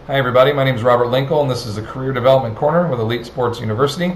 Hi everybody, my name is Robert Linkul and this is the Career Development Corner with Elite Sports University.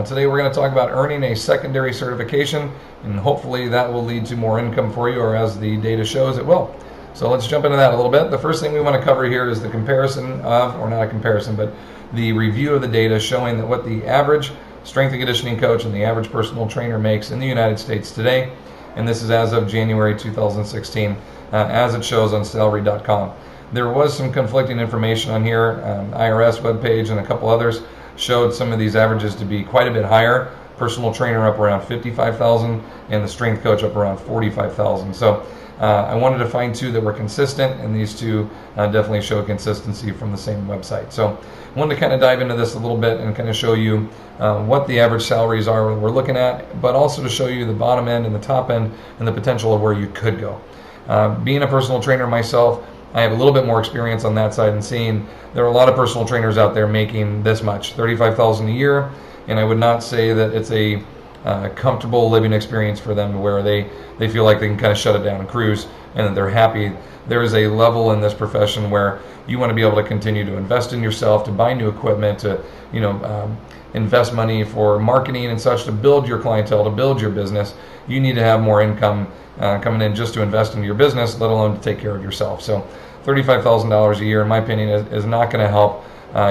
Today we're going to talk about earning a secondary certification, and hopefully that will lead to more income for you, or as the data shows it will. So let's jump into that a little bit. The first thing we want to cover here is the comparison of, or not a comparison, but the review of the data showing that what the average strength and conditioning coach and the average personal trainer makes in the United States today, and this is as of January 2016, as it shows on salary.com. There was some conflicting information on here. IRS webpage and a couple others showed some of these averages to be quite a bit higher. Personal trainer up around 55,000 and the strength coach up around 45,000. So I wanted to find two that were consistent, and these two definitely show consistency from the same website. So I wanted to kind of dive into this a little bit and kind of show you what the average salaries are we're looking at, but also to show you the bottom end and the top end and the potential of where you could go. Being a personal trainer myself, I have a little bit more experience on that side and seeing there are a lot of personal trainers out there making this much, $35,000 a year, and I would not say that it's a comfortable living experience for them where they feel like they can kind of shut it down and cruise and that they're happy. There is a level in this profession where you want to be able to continue to invest in yourself, to buy new equipment, to invest money for marketing and such, to build your clientele, to build your business. You need to have more income coming in just to invest into your business, let alone to take care of yourself. So $35,000 a year, in my opinion, is not going to help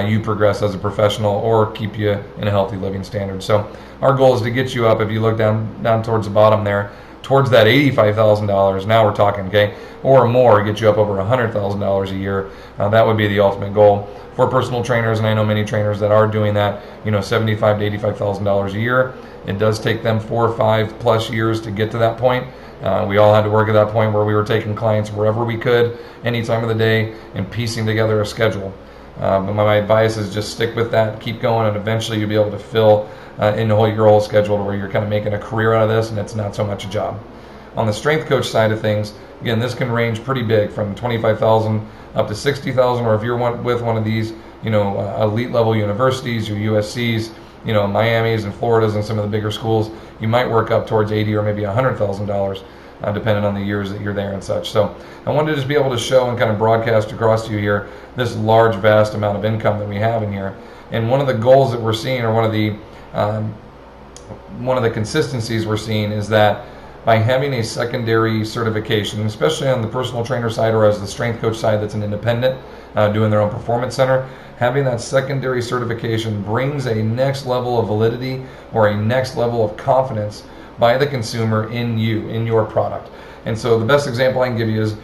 you progress as a professional or keep you in a healthy living standard. So our goal is to get you up, if you look down towards the bottom there, towards that $85,000. Now we're talking, okay, or more, get you up over $100,000 a year. That would be the ultimate goal for personal trainers, and I know many trainers that are doing that, $75,000 to $85,000 a year. It does take them 4 or 5 plus years to get to that point. We all had to work at that point where we were taking clients wherever we could, any time of the day, and piecing together a schedule. But my advice is just stick with that, keep going, and eventually you'll be able to fill in your whole schedule to where you're kind of making a career out of this, and it's not so much a job. On the strength coach side of things, again, this can range pretty big, from 25,000 up to 60,000, or if you're with one of these, elite level universities, your USCs, Miami's and Florida's and some of the bigger schools, you might work up towards $80,000 or maybe $100,000, depending on the years that you're there and such. So I wanted to just be able to show and kind of broadcast across to you here this large, vast amount of income that we have in here. And one of the goals that we're seeing, or one of the consistencies we're seeing, is that by having a secondary certification, especially on the personal trainer side or as the strength coach side that's an independent, doing their own performance center, having that secondary certification brings a next level of validity or a next level of confidence by the consumer in you, in your product. And so the best example I can give you is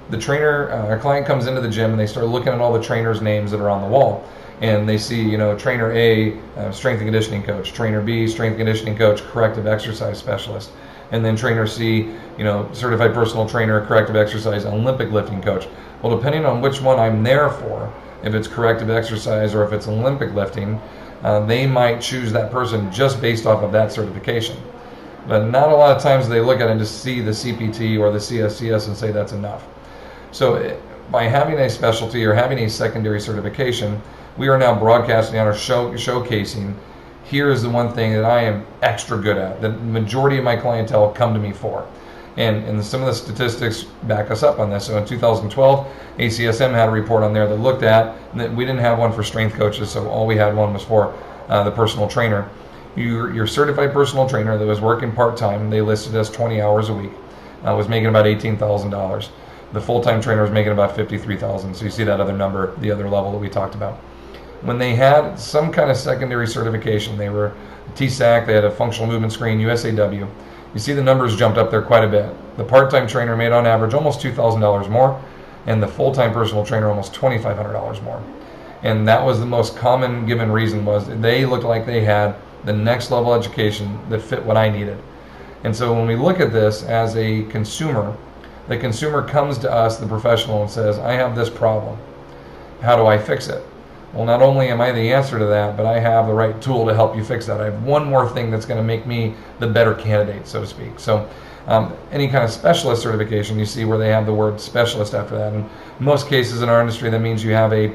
the trainer, a client comes into the gym and they start looking at all the trainers' names that are on the wall. And they see, trainer A, strength and conditioning coach, trainer B, strength and conditioning coach, corrective exercise specialist, and then trainer C, certified personal trainer, corrective exercise, Olympic lifting coach. Well, depending on which one I'm there for, if it's corrective exercise or if it's Olympic lifting, they might choose that person just based off of that certification. But not a lot of times they look at it and just see the CPT or the CSCS and say that's enough. So by having a specialty or having a secondary certification, we are now broadcasting out or showcasing, here is the one thing that I am extra good at, that the majority of my clientele come to me for. And some of the statistics back us up on this. So in 2012, ACSM had a report on there that looked at, that we didn't have one for strength coaches, so all we had one was for the personal trainer. Your certified personal trainer that was working part-time, they listed as 20 hours a week, was making about $18,000. The full-time trainer was making about $53,000. So you see that other number, the other level that we talked about. When they had some kind of secondary certification, they were TSAC, they had a functional movement screen, USAW. You see the numbers jumped up there quite a bit. The part-time trainer made on average almost $2,000 more, and the full-time personal trainer almost $2,500 more. And that was the most common given reason, was they looked like they had the next level education that fit what I needed. And so when we look at this as a consumer, the consumer comes to us, the professional, and says, I have this problem. How do I fix it? Well, not only am I the answer to that, but I have the right tool to help you fix that. I have one more thing that's going to make me the better candidate, so to speak. So any kind of specialist certification, you see where they have the word specialist after that. In most cases in our industry, that means you have a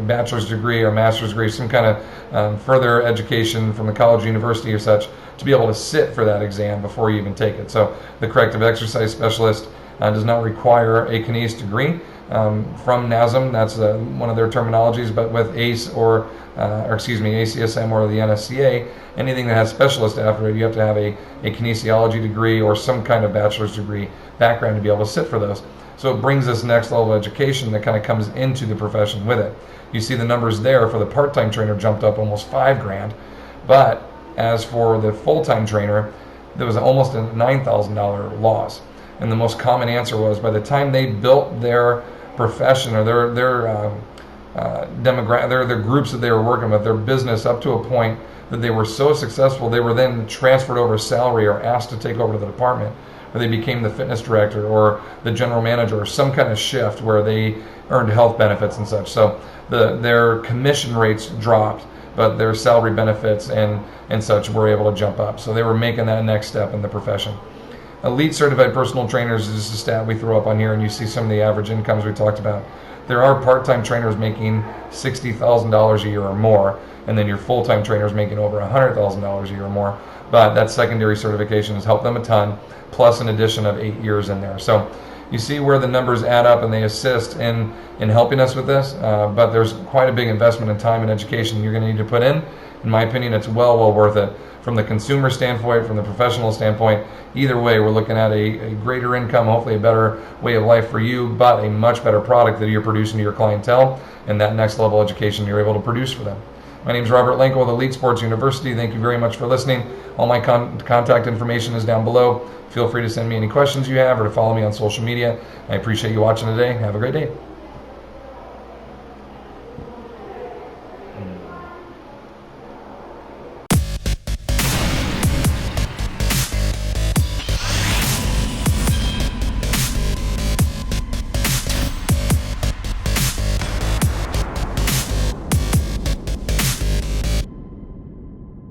bachelor's degree or master's degree, some kind of further education from a college, university or such, to be able to sit for that exam before you even take it. So the corrective exercise specialist does not require a Canese degree. from NASM. That's one of their terminologies, but with ACE or ACSM or the NSCA, anything that has specialist after it, you have to have a kinesiology degree or some kind of bachelor's degree background to be able to sit for those. So it brings this next level of education that kind of comes into the profession with it. You see the numbers there for the part-time trainer jumped up almost $5,000, but as for the full-time trainer, there was almost a $9,000 loss. And the most common answer was, by the time they built their profession or their demographic, their groups that they were working with, their business up to a point that they were so successful, they were then transferred over salary or asked to take over the department, or they became the fitness director or the general manager, or some kind of shift where they earned health benefits and such. So their commission rates dropped, but their salary benefits and such were able to jump up. So they were making that next step in the profession. Elite certified personal trainers is just a stat we throw up on here, and you see some of the average incomes we talked about. There are part-time trainers making $60,000 a year or more, and then your full-time trainers making over $100,000 a year or more. But that secondary certification has helped them a ton, plus an addition of 8 years in there. So you see where the numbers add up, and they assist in helping us with this. But there's quite a big investment in time and education you're going to need to put in. In my opinion, it's well worth it. From the consumer standpoint, from the professional standpoint, either way, we're looking at a greater income, hopefully a better way of life for you, but a much better product that you're producing to your clientele, and that next level education you're able to produce for them. My name is Robert Linkul with Elite Sports University. Thank you very much for listening. All my contact information is down below. Feel free to send me any questions you have or to follow me on social media. I appreciate you watching today. Have a great day.